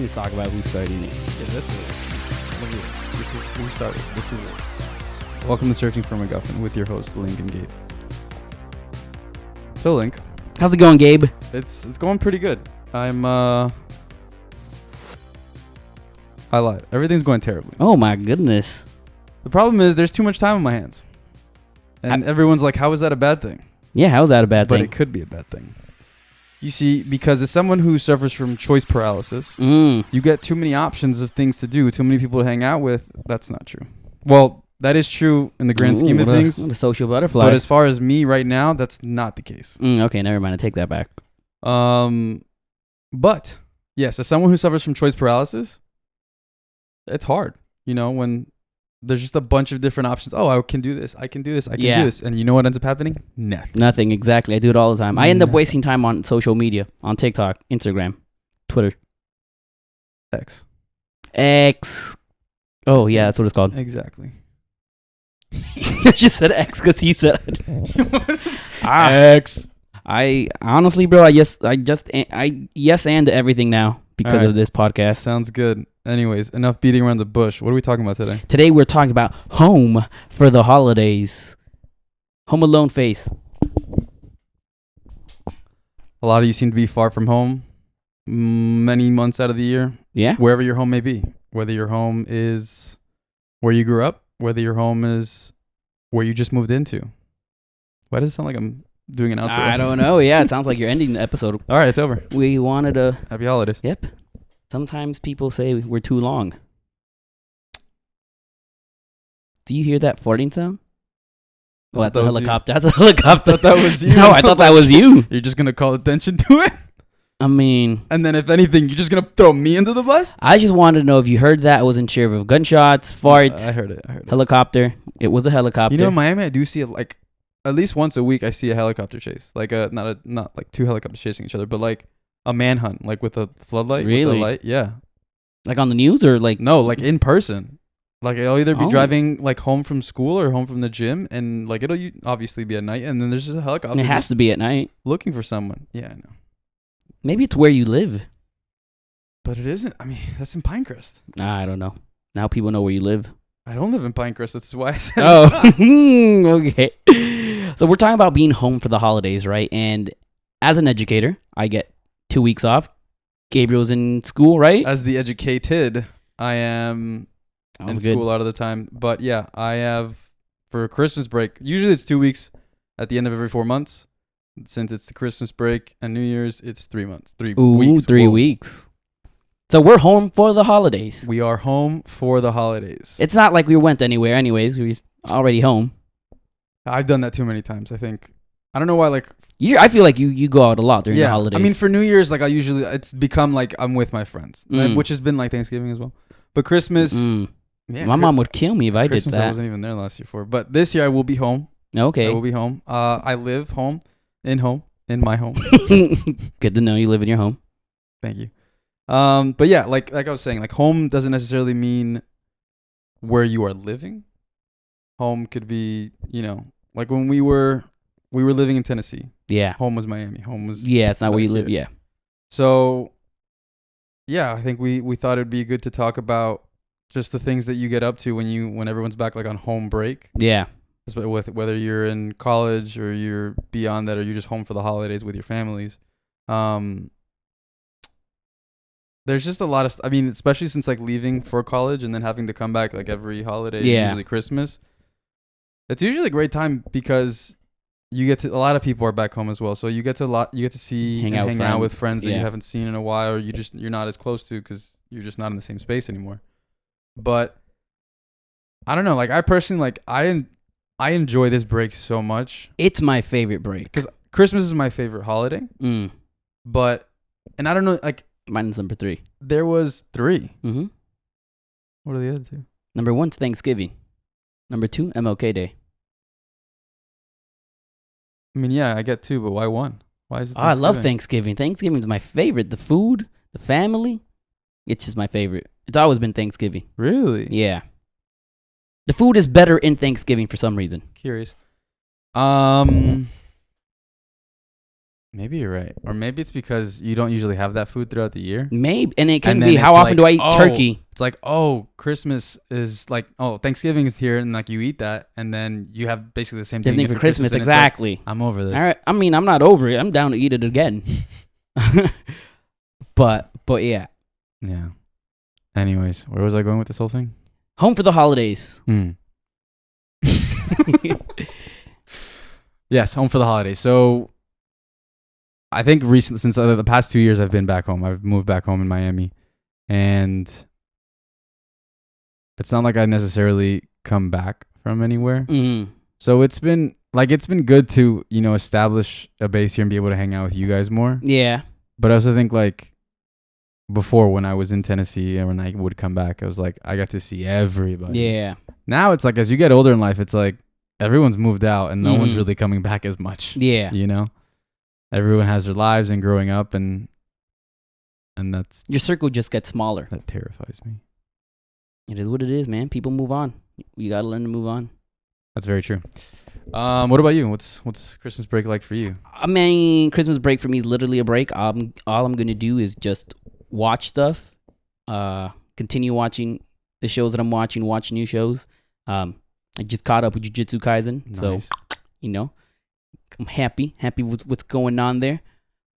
me talk about who's starting it. Yeah, that's it. Look at it. This is who started. This is it. Welcome to Searching for McGuffin with your host Link and Gabe. So Link, How's it going, Gabe? it's going pretty good. I lied. Everything's going terribly. Oh my goodness. The problem is there's too much time on my hands. And everyone's like, how is that a bad thing? Yeah, how's that a bad But thing? it could be a bad thing. You see, because as someone who suffers from choice paralysis, Mm. you get too many options of things to do, too many people to hang out with. That's not true. Well, that is true in the grand scheme of things. What a social butterfly. But as far as me right now, that's not the case. Okay, never mind. I take that back. But yes, as someone who suffers from choice paralysis, it's hard. You know, when there's just a bunch of different options. Oh, I can do this. I can do this. I can do this. And you know what ends up happening? Nothing. Nothing, exactly. I do it all the time. I end up wasting time on social media, on TikTok, Instagram, Twitter. X. Oh, yeah, that's what it's called. Exactly. I just said X because you said it. X. I honestly, bro, I yes and everything now because of this podcast. Sounds good. Anyways, enough beating around the bush. What are we talking about today? Today we're talking about home for the holidays. Home Alone face. A lot of you seem to be far from home many months out of the year. Yeah. Wherever your home may be. Whether your home is where you grew up, whether your home is where you just moved into. Why does it sound like I'm doing an outro? I don't know. Yeah, it sounds like you're ending the episode. All right, it's over. We wanted to. Happy holidays. Yep. Sometimes people say we're too long. Do you hear that farting sound? Oh, that's a helicopter. That's a helicopter. I thought that was you. No, I thought that was you. You're just going to call attention to it? I mean... And then if anything, you're just going to throw me into the bus? I just wanted to know if you heard that. I wasn't sure of gunshots, farts. I heard it. Helicopter. It was a helicopter. You know, in Miami, I do see it like at least once a week. I see a helicopter chase, like not like two helicopters chasing each other, but like a manhunt, like with a floodlight. Really? With the light. Yeah. Like on the news or like? No, like in person. Like I'll either be Oh. driving like home from school or home from the gym, and like it'll obviously be at night, and then there's just a helicopter. It has just to be at night. looking for someone. Yeah, I know. Maybe it's where you live. But it isn't. I mean, that's in Pinecrest. I don't know. Now people know where you live. I don't live in Pinecrest. That's why I said. Oh, okay. So we're talking about being home for the holidays, right? And as an educator, I get 2 weeks off. Gabriel's in school, right? As the educated, I am in school a lot of the time. But yeah, I have for Christmas break. Usually it's 2 weeks at the end of every 4 months. Since it's the Christmas break and New Year's, it's 3 months. 3 weeks. 3 weeks. So we're home for the holidays. We are home for the holidays. It's not like we went anywhere anyways. We were already home. I've done that too many times, I think. I don't know why, like... I feel like you go out a lot during the holidays. I mean, for New Year's, like, it's become like I'm with my friends, which has been like Thanksgiving as well. But Christmas... Yeah, my mom would kill me if I Christmas did that. I wasn't even there last year for. But this year, I will be home. Okay. I will be home. I live home, in my home. Good to know you live in your home. Thank you. But yeah, like I was saying, like home doesn't necessarily mean where you are living. Home could be, like when we were living in Tennessee. Yeah. Home was Miami. Home was it's not where you live. Yeah. So yeah, I think we thought it'd be good to talk about just the things that you get up to when everyone's back like on home break. Yeah. With whether you're in college or you're beyond that or you're just home for the holidays with your families. There's just a lot of I mean, especially since like leaving for college and then having to come back like every holiday, usually Christmas. It's usually a great time because you get to a lot of people are back home as well. So you get to see hang out with friends that you haven't seen in a while or you're not as close to cuz you're just not in the same space anymore. But I don't know, like I personally like I enjoy this break so much. It's my favorite break. Because Christmas is my favorite holiday. But, and I don't know, like. Mine's number 3. There was 3. Mm-hmm. What are the other 2? Number 1's Thanksgiving. Number 2, MLK Day. I mean, yeah, I get 2, but why 1? Why is it I love Thanksgiving. Thanksgiving's my favorite. The food, the family. It's just my favorite. It's always been Thanksgiving. Really? Yeah. The food is better in Thanksgiving for some reason. Curious. Maybe you're right, or maybe it's because you don't usually have that food throughout the year. Maybe, and it can And be then how it's often like, do I eat oh, turkey? It's like, Christmas is like, Thanksgiving is here, and like you eat that, and then you have basically the same Same thing thing for Christmas, and it's like, exactly. I'm over this. All right, I mean, I'm not over it. I'm down to eat it again. but yeah, Yeah. Anyways, where was I going with this whole thing? home for the holidays. Yes, home for the holidays. So I think recently, since the past 2 years, I've been back home. I've moved back home in Miami, and it's not like I necessarily come back from anywhere. So it's been good to, establish a base here and be able to hang out with you guys more. Yeah. But I also think like before, when I was in Tennessee and when I would come back, I was like, I got to see everybody. Yeah. Now it's like, as you get older in life, it's like everyone's moved out and no one's really coming back as much. Yeah. Everyone has their lives and growing up, and that's, your circle just gets smaller. that terrifies me. It is what it is, man. People move on. You got to learn to move on. That's very true. What about you? What's Christmas break like for you? I mean, Christmas break for me is literally a break. All I'm going to do is just watch stuff, continue watching the shows that I'm watching, watch new shows. I just caught up with Jujutsu Kaisen. Nice. So, I'm happy with what's going on there.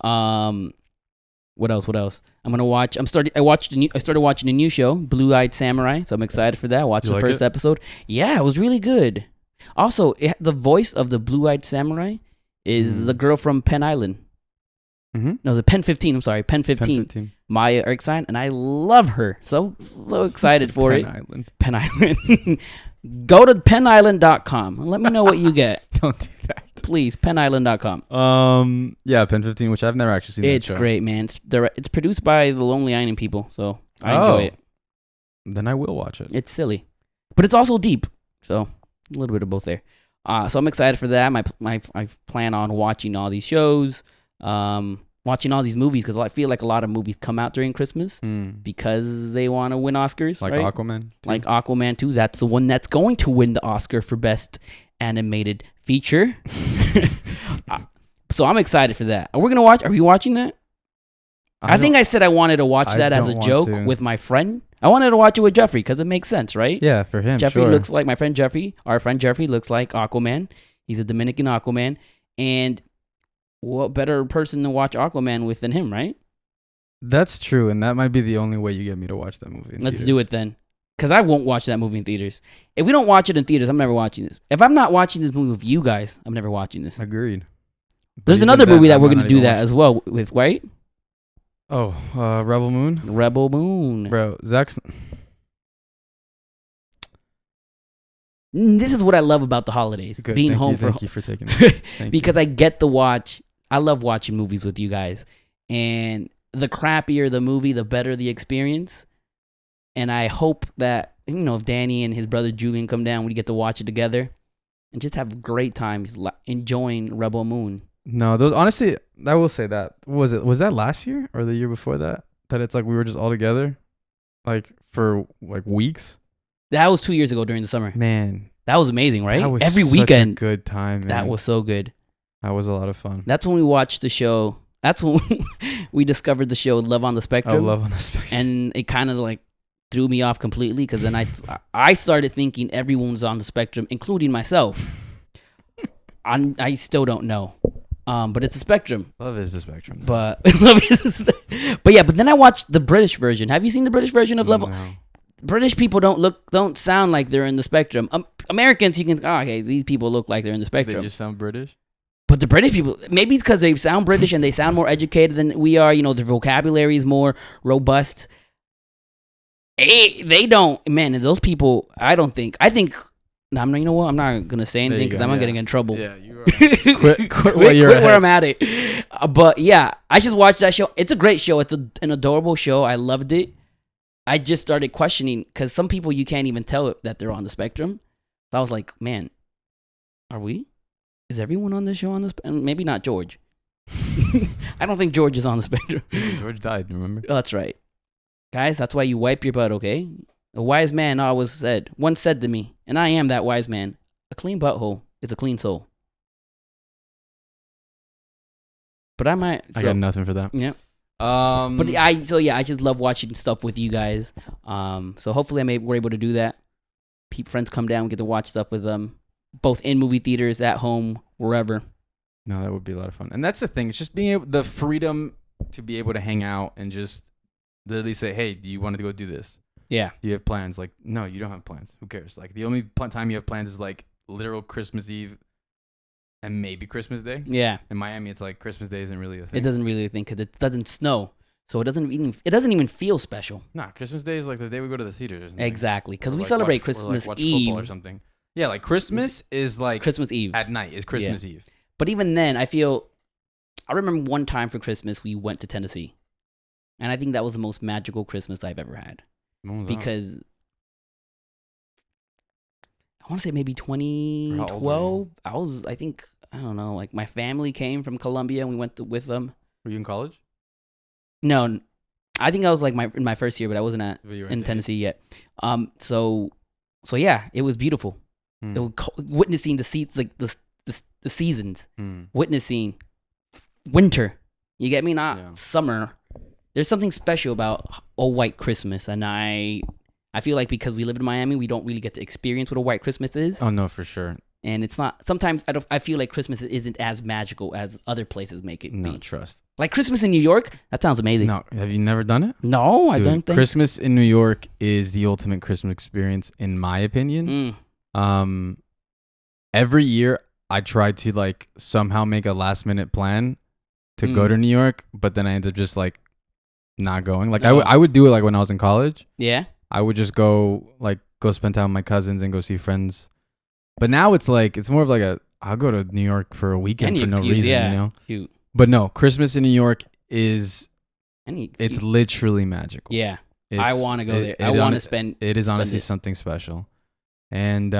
What else? I'm gonna watch. I started watching a new show, Blue Eyed Samurai. So I'm excited for that. Watched the first episode. Yeah, it was really good. Also, the voice of the Blue Eyed Samurai is the girl from Penn Island. No, the Pen 15. I'm sorry, Pen 15. Maya Erskine, and I love her. So excited for it. Penn Island. Go to pennisland.com and let me know what you get. Don't do that. Please, pennisland.com. Yeah, Pen 15, which I've never actually seen. It's great, man. It's produced by the Lonely Island people, so I enjoy it. Then I will watch it. It's silly, but it's also deep. So a little bit of both there. So I'm excited for that. I plan on watching all these shows, watching all these movies, because I feel like a lot of movies come out during Christmas because they want to win Oscars. Like right? Aquaman. Like Aquaman 2. That's the one that's going to win the Oscar for Best Animated Feature. So I'm excited for that. Are we watching that? I think I said I wanted to watch that as a joke with my friend. I wanted to watch it with Jeffrey because it makes sense, right? Yeah, for him. Jeffrey looks like my friend Jeffrey. Our friend Jeffrey looks like Aquaman. He's a Dominican Aquaman. And what better person to watch Aquaman with than him, right? That's true. And that might be the only way you get me to watch that movie. Let's do it then. Because I won't watch that movie in theaters. If we don't watch it in theaters, I'm never watching this. If I'm not watching this movie with you guys, I'm never watching this. Agreed. There's another movie that we're going to do that as well with, right? Oh, Rebel Moon? Rebel Moon. Bro, Zach's... This is what I love about the holidays. Good. Being home Thank you for taking that. Because I get to watch... I love watching movies with you guys. And the crappier the movie, the better the experience. And I hope that, if Danny and his brother Julian come down, we get to watch it together and just have great times enjoying Rebel Moon. No, honestly, I will say that. Was that last year or the year before that? That it's like we were just all together, like for like weeks. That was 2 years ago during the summer. Man, that was amazing, right? That was every such weekend. A good time. Man. That was so good. That was a lot of fun. That's when we watched the show. That's when we discovered the show Love on the Spectrum. Oh, Love on the Spectrum. And it kind of like threw me off completely because then I started thinking everyone was on the spectrum, including myself. I still don't know. But it's a spectrum. Love is a spectrum. But but then I watched the British version. Have you seen the British version of Level? No. British people don't sound like they're in the spectrum. Americans, you can okay, these people look like they're in the spectrum. They just sound British. But the British people, maybe it's because they sound British and they sound more educated than we are. Their vocabulary is more robust. They don't, man. Those people, I think. No, I'm not. You know what? I'm not gonna say anything because I'm not getting in trouble. Yeah, you are. quit where I'm at it. But yeah, I just watched that show. It's a great show. It's an adorable show. I loved it. I just started questioning because some people you can't even tell that they're on the spectrum. So I was like, man, are we? Is everyone on this show on this? And maybe not George. I don't think George is on the spectrum. George died. Remember? Oh, that's right, guys. That's why you wipe your butt. Okay. A wise man once said to me, and I am that wise man, a clean butthole is a clean soul. But I might. I got nothing for that. Yeah. But I just love watching stuff with you guys. So hopefully we're able to do that. Friends come down, we get to watch stuff with them, both in movie theaters, at home, wherever. No, that would be a lot of fun. And that's the thing. It's just being able, the freedom to be able to hang out and just literally say, hey, do you want to go do this? Yeah. Do you have plans? Like, no, you don't have plans. Who cares? Like, the only time you have plans is like literal Christmas Eve and maybe Christmas Day. Yeah. In Miami, it's like Christmas Day isn't really a thing. It doesn't really think because it doesn't snow. So it doesn't even feel special. Nah, Christmas Day is like the day we go to the theaters. Or something. Exactly, because we celebrate Christmas Eve or something. Yeah, like Christmas is like Christmas Eve at night is Christmas Eve. But even then, I remember one time for Christmas we went to Tennessee, and I think that was the most magical Christmas I've ever had. Because I want to say maybe 2012. I don't know, like my family came from Colombia and we went with them. Were you in college? No, I think I was like in my first year, but I wasn't in Tennessee yet. So yeah, it was beautiful. It was witnessing the seats, like the seasons, witnessing winter. You get me? Not summer. There's something special about a white Christmas, and I feel like because we live in Miami, we don't really get to experience what a white Christmas is. Oh no, for sure. And it's not. Sometimes I feel like Christmas isn't as magical as other places make it. No, trust. Like Christmas in New York, that sounds amazing. No, have you never done it? No, I don't think. Christmas in New York is the ultimate Christmas experience, in my opinion. Every year I try to like somehow make a last minute plan to go to New York, but then I end up just like not going. Like I would do it like when I was in college. Yeah. I would just go spend time with my cousins and go see friends. But now it's more of like I'll go to New York for a weekend for no reason, you know? Cute. But no, Christmas in New York it's literally magical. Yeah. I want to go there. I want to spend. It is honestly something special. And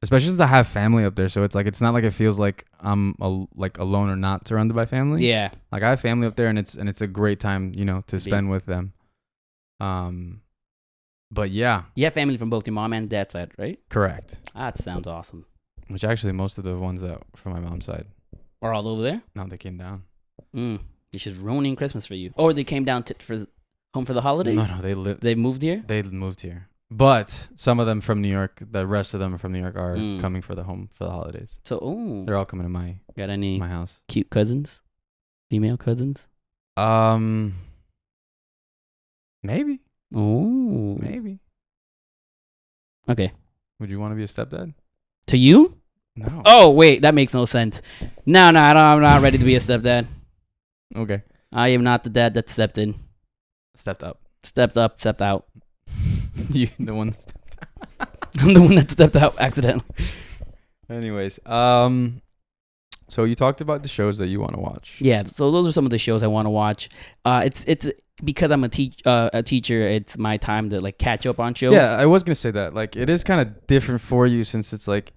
especially since I have family up there, so it's not like it feels like I'm alone or not surrounded by family. Yeah. Like I have family up there and it's a great time, to spend with them. But yeah. You have family from both your mom and dad's side, right? Correct. That sounds awesome. Which actually most of the ones that from my mom's side are all over there? No, they came down. It's just ruining Christmas for you. Or they came down home for the holidays? No, they moved here? They moved here. But some of them from New York, the rest of them from New York are coming for the holidays. So, they're all coming to my house. Cute cousins? Female cousins? Maybe. Oh. Maybe. Okay. Would you want to be a stepdad? To you? No. Oh, wait. That makes no sense. No, I'm not ready to be a stepdad. Okay. I am not the dad that stepped in. Stepped up. Stepped up, stepped out. You the one that stepped out. I'm the one that stepped out accidentally. Anyways, so you talked about the shows that you want to watch. Yeah, so those are some of the shows I want to watch. It's because I'm a teacher. It's my time to like catch up on shows. Yeah, I was gonna say that. Like, it is kind of different for you since it's like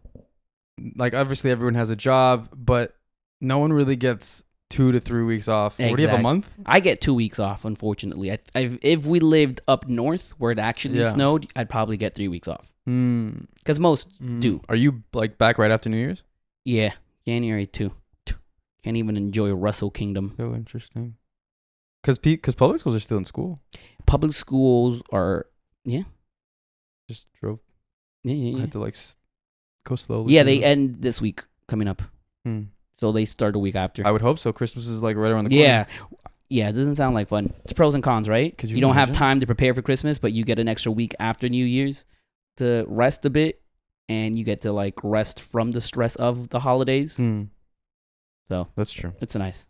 obviously everyone has a job, but no one really gets 2 to 3 weeks off. Exactly. Or do you have a month? I get 2 weeks off, unfortunately. If we lived up north where it actually snowed, I'd probably get 3 weeks off. Because most do. Are you back right after New Year's? Yeah, January 2. Can't even enjoy Russell Kingdom. So interesting. Because public schools are still in school. Public schools are, just drove. Yeah. I had to go slowly. Yeah, they end this week coming up. So they start a week after. I would hope so. Christmas is right around the corner. Yeah, it doesn't sound like fun. It's pros and cons, right? Because you don't have time to prepare for Christmas, but you get an extra week after New Year's to rest a bit, and you get to rest from the stress of the holidays. So that's true. It's nice.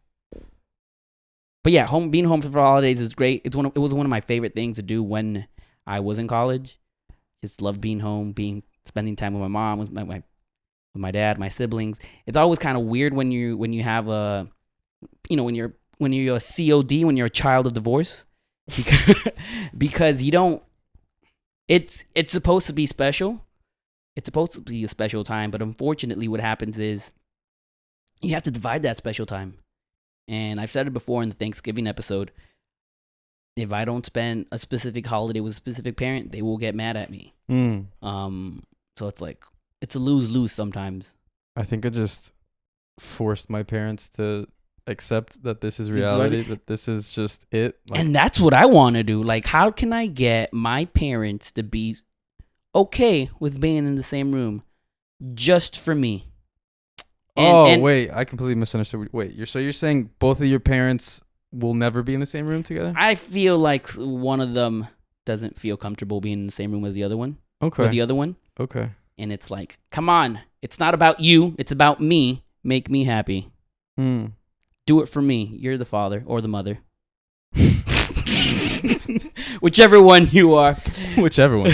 But yeah, being home for the holidays is great. It was one of my favorite things to do when I was in college. Just loved being home, spending time with my mom, with my dad, my siblings. It's always kind of weird when you have when you're a COD, when you're a child of divorce, because you don't. It's supposed to be special. It's supposed to be a special time, but unfortunately, what happens is you have to divide that special time. And I've said it before in the Thanksgiving episode. If I don't spend a specific holiday with a specific parent, they will get mad at me. So it's a lose-lose sometimes. I think forced my parents to accept that this is reality, that this is just it. Like, and that's what I want to do. Like, how can I get my parents to be okay with being in the same room just for me? Wait, I completely misunderstood. Wait, you're saying both of your parents will never be in the same room together? I feel like one of them doesn't feel comfortable being in the same room as the other one. Okay. With the other one. Okay. And it's like, come on, it's not about you, it's about me. Make me happy. Do it for me. You're the father or the mother. Whichever one you are. Whichever one.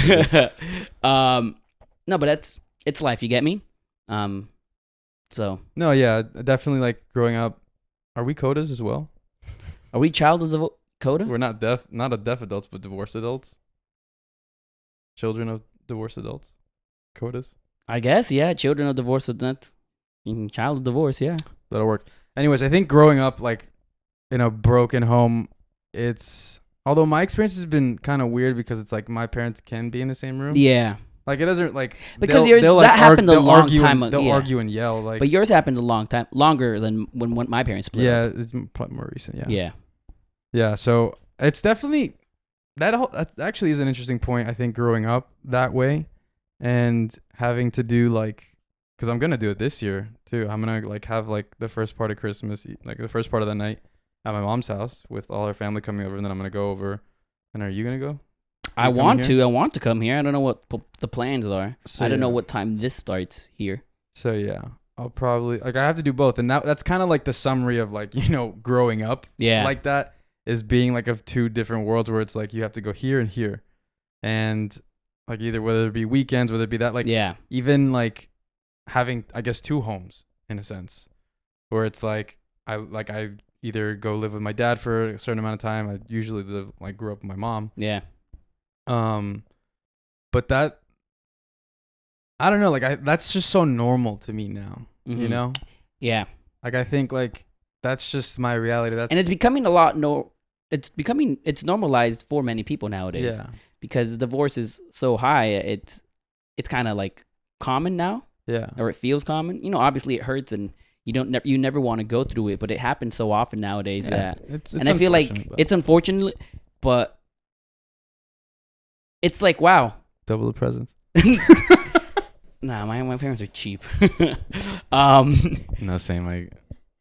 No, but it's life, you get me? So. No, yeah, definitely like growing up. Are we codas as well? Are we child of the coda? We're not deaf adults, but divorced adults. Children of divorced adults. Codas. I guess, yeah. Children of divorced adults. Child of divorce, yeah. That'll work. Anyways, I think growing up like in a broken home, although my experience has been kind of weird because it's like my parents can be in the same room. Yeah. Like it doesn't like because that happened a long time ago. They'll argue and yell like. But yours happened longer than when my parents split. Yeah, it's probably more recent. Yeah. Yeah. Yeah. So it's definitely that actually is an interesting point. I think growing up that way and having to do like, because I'm gonna do it this year too. I'm gonna like have like the first part of Christmas, like the first part of the night at my mom's house with all her family coming over, and then I'm gonna go over. And are you gonna go? I want to come here. I don't know what the plans are. So, I don't know what time this starts here. So yeah, I'll probably like I have to do both, and that's kind of like the summary of like growing up. Yeah, like that is being like of two different worlds where it's like you have to go here and here, and like either whether it be weekends, whether it be that like even like having I guess two homes in a sense, where it's like I either go live with my dad for a certain amount of time. I usually grew up with my mom. Yeah. But that I don't know, like that's just so normal to me now, Yeah. Like I think like that's just my reality. And it's becoming it's normalized for many people nowadays. Yeah. Because divorce is so high, it's kind of like common now. Yeah. Or it feels common. Obviously it hurts and you never want to go through it, but it happens so often nowadays that and I feel like it's unfortunate, but it's like, wow. Double the presents. Nah, my parents are cheap. No, same. Like,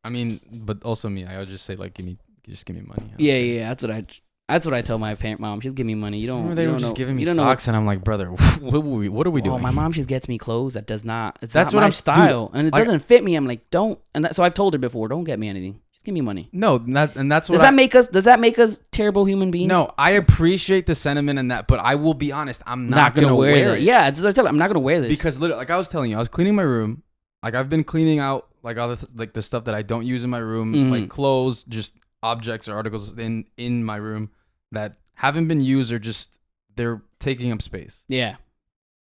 I mean, but also me. I would just say like, just give me money. Yeah. That's what I tell my mom. She'll give me money. You don't. They were just giving me socks, and I'm like, brother, what are we doing? My mom just gets me clothes that does not. That's not my style, and it doesn't fit me. I'm like, don't. So I've told her before, don't get me anything. Just give me money. No, that's what. Does that make us terrible human beings? No, I appreciate the sentiment in that, but I will be honest, I'm not gonna wear it. Yeah, that's what I tell her. I'm not gonna wear this because literally, like I was telling you, I was cleaning my room. Like I've been cleaning out like all the stuff that I don't use in my room, like clothes, just objects or articles in my room that haven't been used or just they're taking up space. Yeah.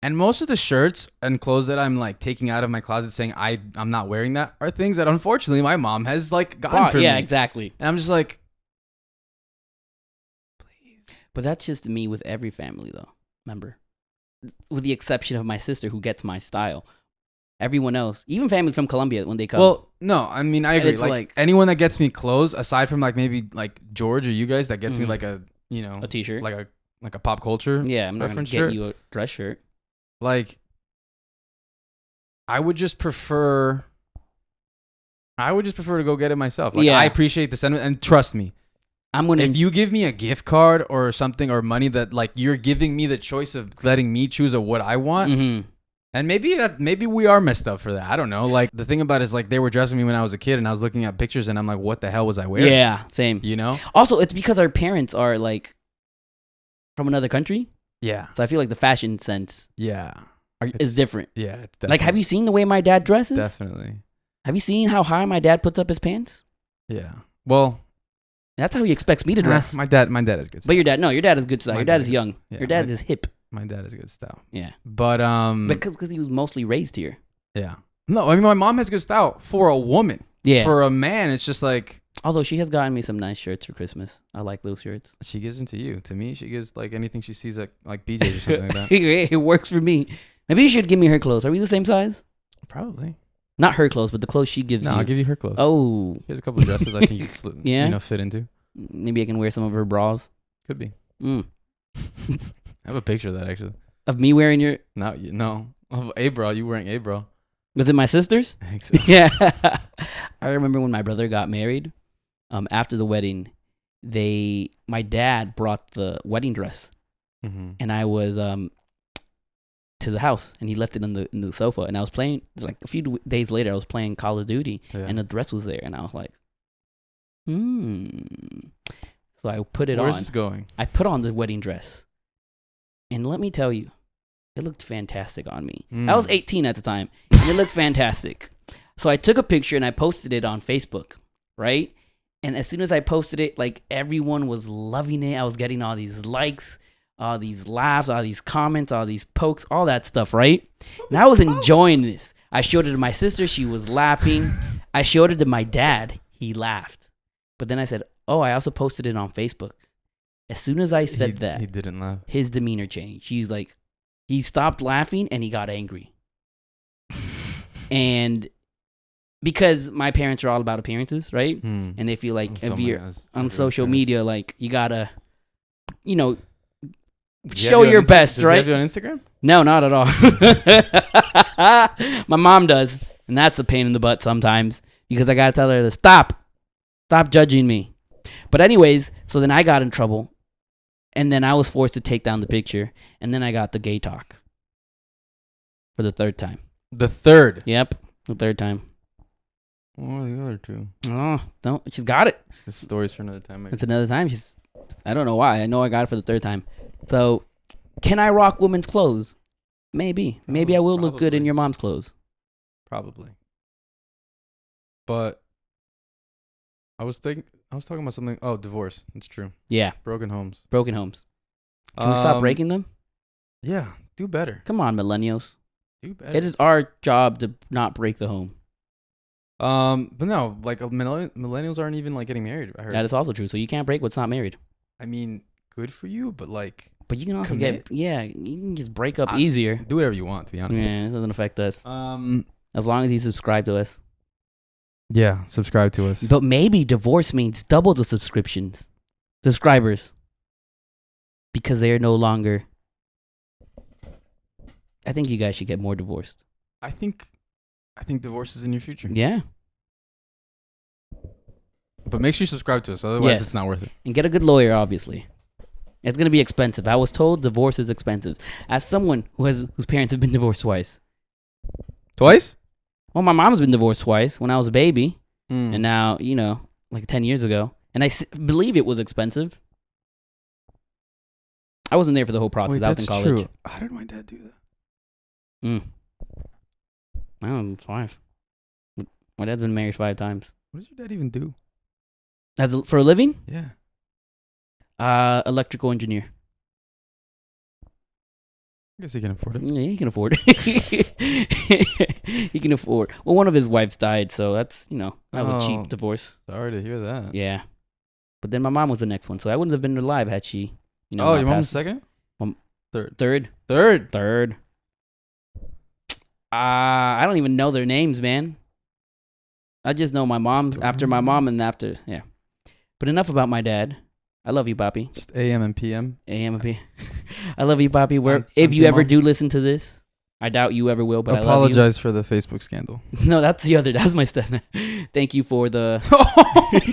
And most of the shirts and clothes that I'm like taking out of my closet saying I'm not wearing that are things that unfortunately my mom has like gotten for me. Yeah, exactly. And I'm just like, please. But that's just me with every family though. Remember? With the exception of my sister who gets my style. Everyone else, even family from Colombia when they come. Well, no, I mean I agree. Like anyone that gets me clothes aside from like maybe like George or you guys that gets me like a a t-shirt, like a pop culture. Yeah, I'm not gonna get you a dress shirt. Like, I would just prefer to go get it myself. Like, I appreciate the sentiment, and trust me, if you give me a gift card or something or money that like you're giving me the choice of letting me choose of what I want. And maybe we are messed up for that. I don't know. Like the thing about it is like they were dressing me when I was a kid and I was looking at pictures and I'm like, what the hell was I wearing? Yeah, same. Also, it's because our parents are like from another country. Yeah. So I feel like the fashion sense is different. Yeah. It's like, have you seen the way my dad dresses? Definitely. Have you seen how high my dad puts up his pants? Yeah. Well, that's how he expects me to dress. My dad is good style. But your dad is good style. Your dad is young. Yeah, your dad is hip. My dad is good style. Yeah. But because he was mostly raised here. Yeah. No, I mean my mom has good style for a woman. Yeah. For a man, it's just like. Although she has gotten me some nice shirts for Christmas. I like those shirts. She gives them to you. To me, she gives like anything she sees at like BJ's or something like that. It works for me. Maybe you should give me her clothes. Are we the same size? Probably. Not her clothes, but the clothes she gives you. No, I'll give you her clothes. Oh. Here's a couple of dresses I think you could fit into. Maybe I can wear some of her bras. Could be. I have a picture of that, actually. Of me wearing your... No. Of a bra. You wearing a bra. Was it my sister's? I think so. Yeah. I remember when my brother got married, after the wedding, my dad brought the wedding dress. Mm-hmm. And I was to the house, and he left it in the sofa, and I was playing, like a few days later, I was playing Call of Duty, and the dress was there, and I was like, So I put it on. Where's this going? I put on the wedding dress, and let me tell you, it looked fantastic on me. I was 18 at the time, and it looked fantastic. So I took a picture, and I posted it on Facebook, right? And as soon as I posted it, like, everyone was loving it. I was getting all these likes, all these laughs, all these comments, all these pokes, all that stuff, right? And I was enjoying this. I showed it to my sister. She was laughing. I showed it to my dad. He laughed. But then I said, oh, I also posted it on Facebook. As soon as I said that, he didn't laugh. His demeanor changed. He stopped laughing and he got angry. And because my parents are all about appearances, right? And they feel like if you're on social media, like, you gotta, show your best, right? Does he have you on Instagram? No, not at all. My mom does, and that's a pain in the butt sometimes because I gotta tell her to stop judging me. But anyways, so then I got in trouble, and then I was forced to take down the picture, and then I got the gay talk for the third time. The third? Yep, the third time. What are the other two? Oh, don't. She's got it. This story's for another time. It's another time. I don't know why. I know I got it for the third time. So, can I rock women's clothes? Maybe. Maybe I will look good in your mom's clothes. Probably. But I was talking about something. Oh, divorce. It's true. Yeah. Broken homes. Can we stop breaking them? Yeah. Do better. Come on, millennials. Do better. It is our job to not break the home. But no, like, millennials aren't even, like, getting married, I heard. That is also true. So you can't break what's not married. I mean, good for you, but, like... But you can also you can just break up easier. Do whatever you want, to be honest. Yeah, it doesn't affect us. As long as you subscribe to us. Yeah, subscribe to us. But maybe divorce means double the subscribers. Because they are no longer... I think you guys should get more divorced. I think divorce is in your future. Yeah. But make sure you subscribe to us, otherwise it's not worth it. And get a good lawyer, obviously. It's going to be expensive. I was told divorce is expensive. As someone whose parents have been divorced twice. Twice? Well, my mom's been divorced twice when I was a baby. Mm. And now, like 10 years ago. And I believe it was expensive. I wasn't there for the whole process. I was in college. True. How did my dad do that? I don't know, 5. My dad's been married 5 times. What does your dad even do? For a living? Yeah. Electrical engineer. I guess he can afford it. Yeah, he can afford it. He can afford. Well, one of his wives died, so that's, that was a cheap divorce. Sorry to hear that. Yeah. But then my mom was the next one, so I wouldn't have been alive had she, your mom's second? Third. I don't even know their names, man. I just know my mom's after my mom and after, yeah. But enough about my dad. I love you, Papi. Just AM and PM. AM and PM. I love you, Papi. If you ever do listen to this, I doubt you ever will, but I love you. Apologize for the Facebook scandal. No, that's that's my stepdad. Thank you for the...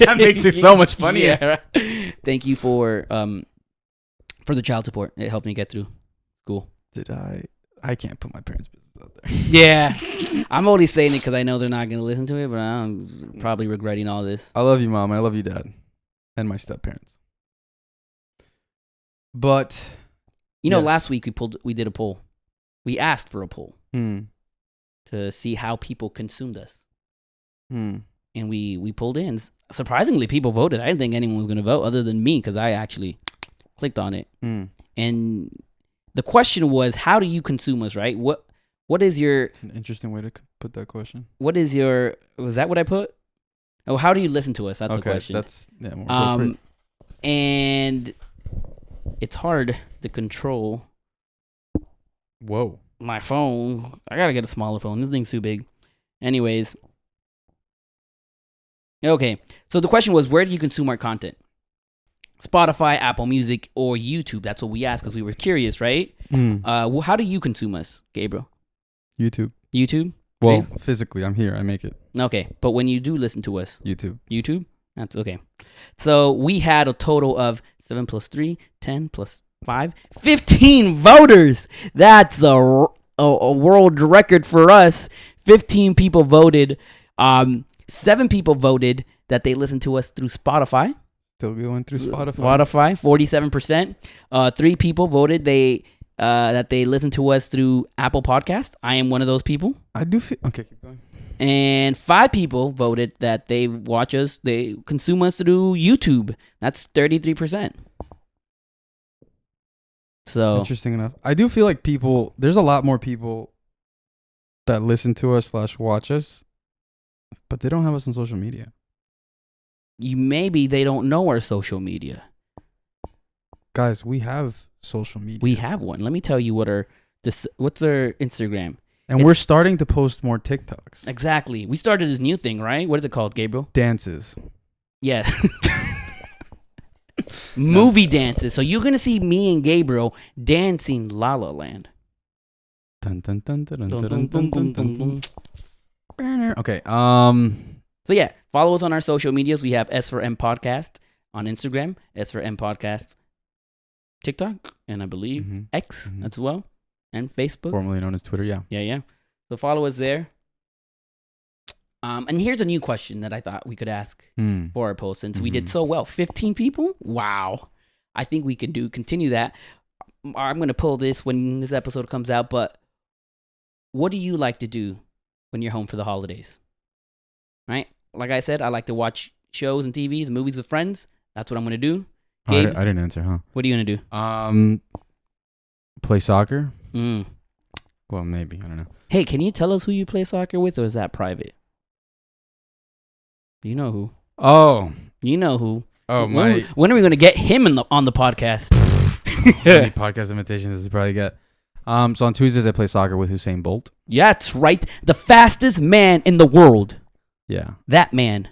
That makes it so much funnier. Yeah, right? Thank you for the child support. It helped me get through school. I can't put my parents' business out there. Yeah. I'm only saying it because I know they're not going to listen to it, but I'm probably regretting all this. I love you, Mom. I love you, Dad. And my step-parents. But... last week we did a poll. We asked for a poll to see how people consumed us. And we pulled in. Surprisingly, people voted. I didn't think anyone was going to vote other than me because I actually clicked on it. And the question was, how do you consume us, right? What is your... It's an interesting way to put that question. What is your... Was that what I put? Oh, how do you listen to us? That's the question. That's more appropriate. And it's hard to control... Whoa. My phone. I gotta get a smaller phone. This thing's too big. Anyways. Okay. So the question was, where do you consume our content? Spotify, Apple Music, or YouTube? That's what we asked because we were curious, right? How do you consume us, Gabriel? YouTube. YouTube? Well, physically, I'm here. I make it. Okay. But when you do listen to us? YouTube? That's okay. So we had a total of 7 plus 3, 10 plus 5, 15 voters. That's a world record for us. 15 people voted. 7 people voted that they listen to us through Spotify. Still going through Spotify. 47%. 3 people voted that they listen to us through Apple Podcast. I am one of those people. I do feel... Okay, keep going. And 5 people voted that they consume us through YouTube. That's 33%. So interesting enough. I do feel like there's a lot more people that listen to us / watch us, but they don't have us on social media. Maybe they don't know our social media. Guys, we have social media. We have one. Let me tell you what's our Instagram. And we're starting to post more TikToks. Exactly. We started this new thing, right? What is it called, Gabriel? Dances. Yeah. Movie dances. So you're going to see me and Gabriel dancing La La Land. Okay. So yeah, follow us on our social medias. We have S4M Podcast on Instagram, S4M Podcast TikTok, and I believe X as well. And Facebook. Formerly known as Twitter, yeah. Yeah. So follow us there. And here's a new question that I thought we could ask for our post since we did so well. 15 people? Wow. I think we can continue that. I'm going to pull this when this episode comes out, but what do you like to do when you're home for the holidays? Right? Like I said, I like to watch shows and TVs and movies with friends. That's what I'm going to do. Gabe, I didn't answer, huh? What are you going to do? Play soccer. Well, maybe. I don't know. Hey, can you tell us who you play soccer with, or is that private? You know who. Oh. You know who. Oh, when are we going to get him on the podcast? How many podcast imitations does he probably get? So on Tuesdays, I play soccer with Usain Bolt. Yeah, that's right. The fastest man in the world. Yeah. That man.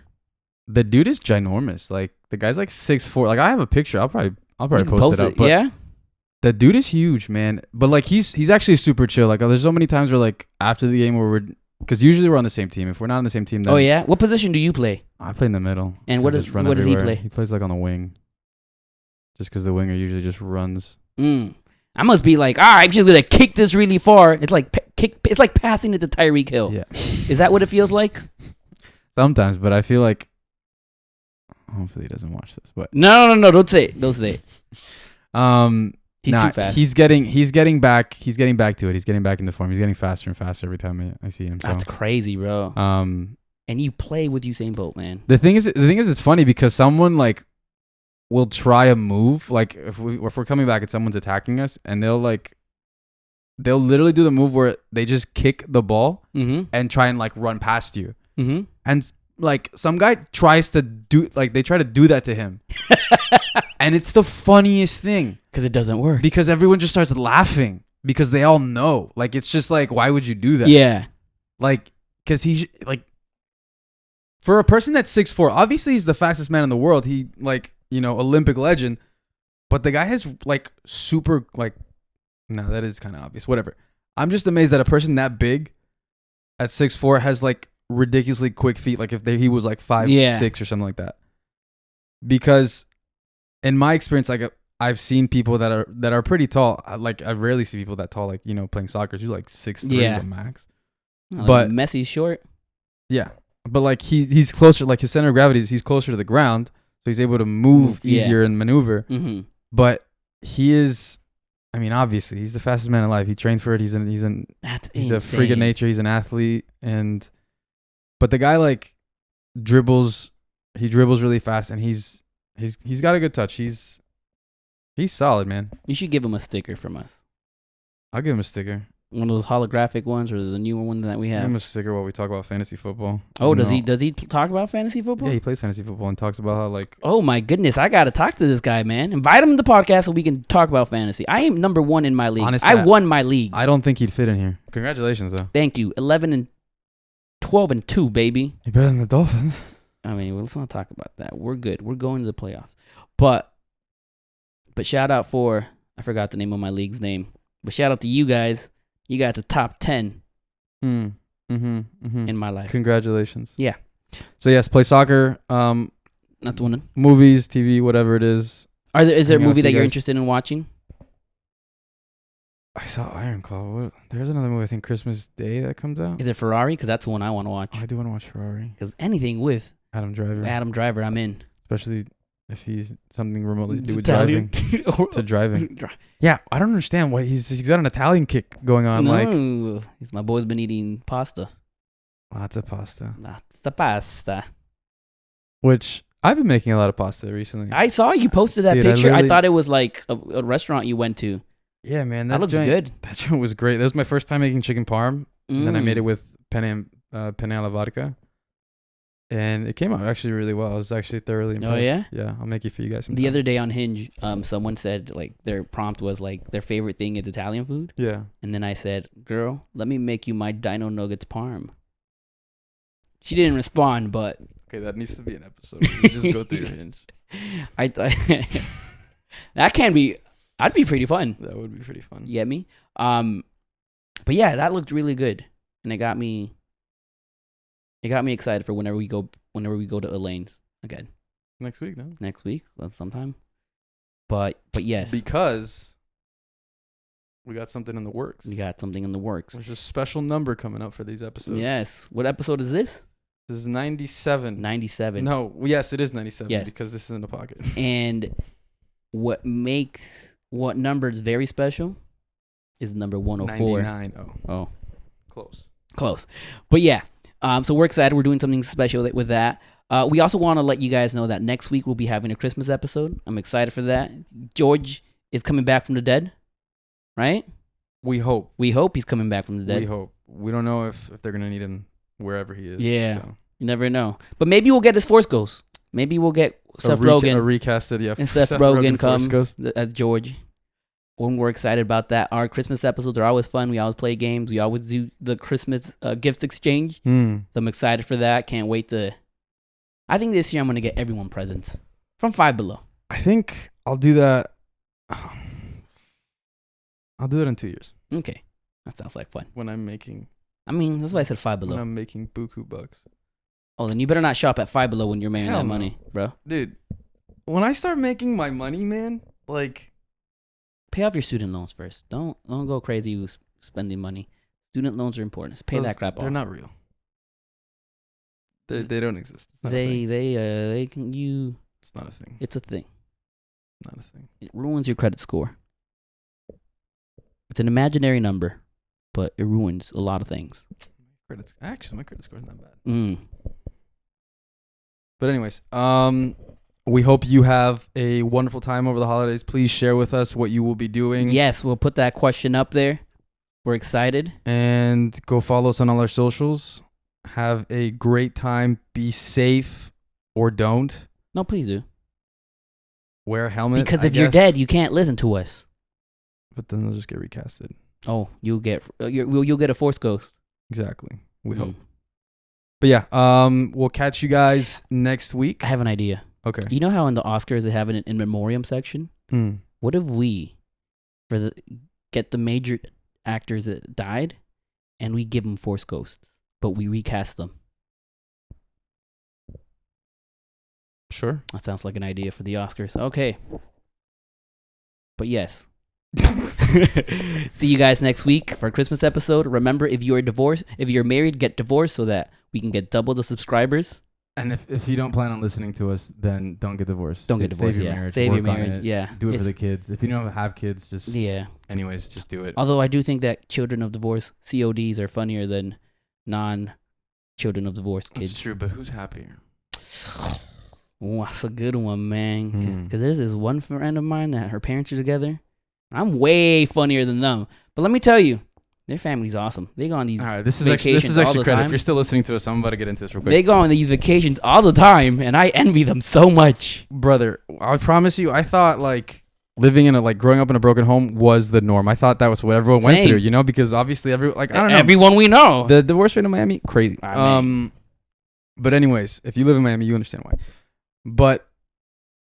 The dude is ginormous. Like, the guy's like 6'4". Like, I have a picture. I'll probably post it up. But yeah? The dude is huge, man. But, like, he's actually super chill. Like, there's so many times where, like, after the game where because usually we're on the same team. If we're not on the same team, then... Oh, yeah? What position do you play? I play in the middle. And what does he play? He plays, like, on the wing. Just because the winger usually just runs. I must be like, I'm just going to kick this really far. It's like it's like passing it to Tyreek Hill. Yeah. Is that what it feels like? Sometimes, but I feel like... Hopefully he doesn't watch this, but... No, don't say it. He's too fast. He's getting back to it. He's getting back into form. He's getting faster and faster every time I see him. So. That's crazy, bro. And you play with Usain Bolt, man. The thing is, it's funny because someone like will try a move, like if we're coming back and someone's attacking us, and they'll literally do the move where they just kick the ball and try and like run past you, and like some guy tries to do they try to do that to him, and it's the funniest thing because it doesn't work. Because everyone just starts laughing because they all know, like it's just like, why would you do that? Yeah, like because he's like, for a person that's 6'4", obviously he's the fastest man in the world. He Olympic legend, but the guy has like super like, no, that is kind of obvious. Whatever. I'm just amazed that a person that big at 6'4" has like ridiculously quick feet. Like if he was like 5'6" or something like that. Because in my experience, like I've seen people that are pretty tall. Like I rarely see people that tall, like, playing soccer. You're like 6'3" is the max. But Messi's short. Yeah. But like he's closer, like his center of gravity he's closer to the ground, so he's able to move easier and maneuver. But he is, I mean, obviously he's the fastest man alive. He trained for it. He's a freak of nature. He's an athlete, but the guy like dribbles really fast, and he's got a good touch. He's solid, man. You should give him a sticker from us. I'll give him a sticker. One of those holographic ones, or the newer one that we have. Give him a sticker while we talk about fantasy football. Oh, does he talk about fantasy football? Yeah, he plays fantasy football and talks about how like. Oh my goodness, I gotta talk to this guy, man. Invite him to the podcast so we can talk about fantasy. I am number 1 in my league. Honestly, I won my league. I don't think he'd fit in here. Congratulations, though. Thank you. 11-12 12-2, baby. You're better than the Dolphins. I mean, let's not talk about that. We're good. We're going to the playoffs. But shout out for, I forgot the name of my league's name. But shout out to you guys. You got the top 10 in my life. Congratulations. Yeah. So yes, play soccer. That's one. Movies, TV, whatever it is. Is there a movie that you're interested in watching? I saw Iron Claw. There's another movie, I think Christmas Day, that comes out. Is it Ferrari? Because that's the one I want to watch. Oh, I do want to watch Ferrari. Because anything with Adam Driver, I'm in. especially if he's something remotely to do with Italian. driving. Yeah, I don't understand why he's got an Italian kick going on. No, my boy's been eating pasta. Lots of pasta. Lots of pasta. Which I've been making a lot of pasta recently. I saw you posted that picture. I thought it was like a restaurant you went to. Yeah, man, that looked good. That joint was great. That was my first time making chicken parm. And then I made it with penne alla vodka. And it came out actually really well. I was actually thoroughly impressed. Oh, yeah? Yeah, I'll make it for you guys sometime. The other day on Hinge, someone said like their prompt was like their favorite thing is Italian food. Yeah. And then I said, girl, let me make you my Dino Nuggets parm. She didn't respond, but... Okay, that needs to be an episode. We just go through your Hinge. That can be... That'd be pretty fun. That would be pretty fun. You get me? But yeah, that looked really good. And it got me excited for whenever we go to Elaine's again. Next week, no? Next week, sometime. But yes. Because we got something in the works. There's a special number coming up for these episodes. Yes. What episode is this? This is 97. 97. No, yes, it is 97 yes. because this is in the pocket. And what number is very special is number 104. 99. Oh. Close. But yeah. So we're excited. We're doing something special with that. We also want to let you guys know that next week we'll be having a Christmas episode. I'm excited for that. George is coming back from the dead, right? We hope. He's coming back from the dead. We hope. We don't know if they're going to need him wherever he is. Yeah. So. You never know. But maybe we'll get his Force Ghost. Maybe we'll get Seth Rogen. A recasted, yeah. And Seth Rogen come as George. When we're excited about that. Our Christmas episodes are always fun. We always play games. We always do the Christmas gifts exchange. So I'm excited for that. Can't wait to... I think this year I'm going to get everyone presents from Five Below. I think I'll do that. I'll do it in 2 years. Okay. That sounds like fun. When I'm making... I mean, that's why I said Five Below. When I'm making buku bucks. Oh, then you better not shop at Five Below when you're making that money, bro. Dude, when I start making my money, man, like... Pay off your student loans first. Don't go crazy with spending money. Student loans are important. Just pay that crap off. They're not real. They don't exist. It's not they can you. It's not a thing. It's a thing. Not a thing. It ruins your credit score. It's an imaginary number, but it ruins a lot of things. Actually, my credit score is not bad. But anyways, we hope you have a wonderful time over the holidays. Please share with us what you will be doing. Yes, we'll put that question up there. We're excited. And go follow us on all our socials. Have a great time. Be safe or don't. No, please do. Wear a helmet. Because if you're dead, you can't listen to us. But then they'll just get recasted. Oh, you'll get a Force Ghost. Exactly. We hope. But yeah, we'll catch you guys next week. I have an idea. Okay. You know how in the Oscars they have an in memoriam section? What if we, get the major actors that died, and we give them Force Ghosts, but we recast them? Sure. That sounds like an idea for the Oscars. Okay. But yes. See you guys next week for a Christmas episode. Remember, if you're married, get divorced so that we can get double the subscribers. And if you don't plan on listening to us, then don't get divorced. Don't get divorced. Save your marriage. Save your marriage. Yeah. Do it for the kids. If you don't have kids, just Anyways, just do it. Although I do think that children of divorce CODs are funnier than non-children of divorce kids. It's true, but who's happier? Oh, that's a good one, man. Because there's this one friend of mine that her parents are together. I'm way funnier than them. But let me tell you, their family's awesome. They go on these vacations this is actually all the credit. time. If you're still listening to us, I'm about to get into this real quick. They go on these vacations all the time, and I envy them so much. Brother, I promise you, I thought like living in growing up in a broken home was the norm. I thought that was what everyone went through, because obviously I don't know. Everyone we know. The divorce rate in Miami, crazy. But anyways, if you live in Miami, you understand why. But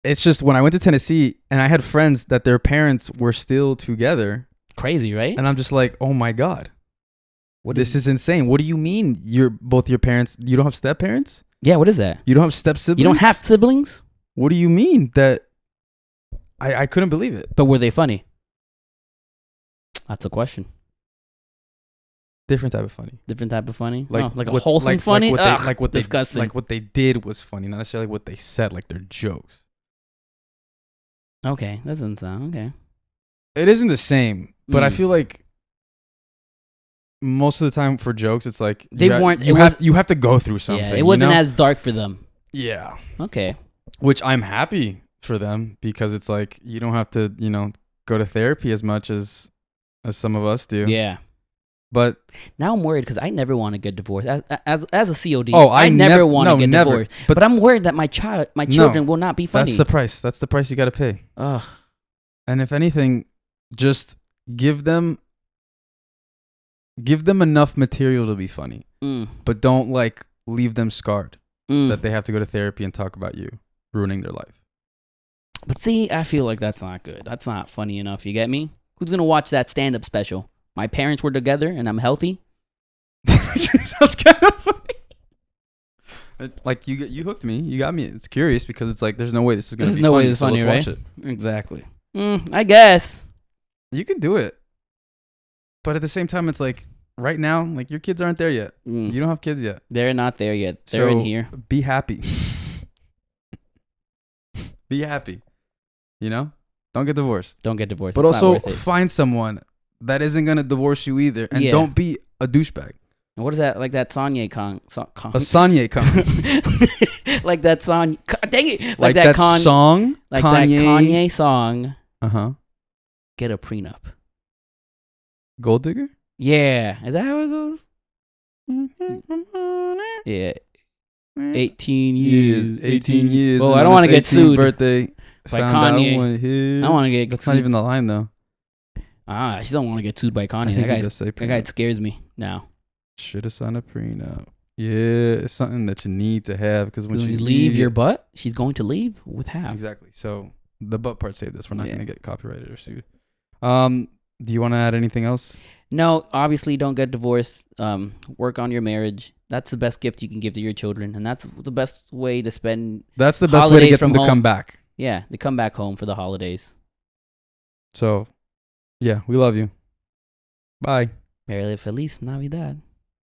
it's just when I went to Tennessee and I had friends that their parents were still together. Crazy, right? And I'm just like, oh my God. This is insane. What do you mean both your parents, you don't have step parents? Yeah, what is that? You don't have step siblings? You don't have siblings? What do you mean that? I couldn't believe it. But were they funny? That's a question. Different type of funny. Different type of funny? Like a wholesome funny? Disgusting. Like what they did was funny, not necessarily what they said, like their jokes. Okay, that doesn't sound okay. It isn't the same, but I feel like most of the time for jokes, it's like you have to go through something. Yeah, it wasn't as dark for them. Yeah. Okay. Which I'm happy for them because it's like you don't have to, go to therapy as much as some of us do. Yeah. But now I'm worried because I never want to get divorced. As a COD, I never want to get divorced. But I'm worried that my children will not be funny. That's the price. That's the price you got to pay. Ugh. And if anything, just give them enough material to be funny, but don't leave them scarred that they have to go to therapy and talk about you ruining their life. But see, I feel like that's not good. That's not funny enough. You get me? Who's gonna watch that stand-up special? My parents were together and I'm healthy. Sounds kind of funny. You hooked me. You got me. It's curious because it's like there's no way this is gonna be funny. There's no way it's funny, right? Watch it. Exactly. I guess you can do it, but at the same time, it's like right now, your kids aren't there yet. You don't have kids yet. They're not there yet. They're in here. Be happy. Be happy. Don't get divorced. Don't get divorced. But also find someone that isn't gonna divorce you either, and don't be a douchebag. And what is that? Like that Sanye Kong? A Sanye Kong. Like that song. Dang it! Like that song. Like Kanye. that Kanye song. Get a prenup. Gold digger. Yeah, is that how it goes? Yeah. 18 years. 18 years. Oh, I don't want to get sued. Birthday. By Kanye. I want to get That's not even the line, though. I just don't want to get sued by Kanye. That guy scares me now. Should have signed a prenup. Yeah, it's something that you need to have because when you leave your butt, she's going to leave with half. Exactly. So the butt part saved this. We're not going to get copyrighted or sued. Do you want to add anything else? No, obviously don't get divorced. Work on your marriage. That's the best gift you can give to your children, and that's the best way to spend. That's the best way to get them to come back. Yeah, they come back home for the holidays. So, yeah, we love you. Bye. Merry Feliz Navidad.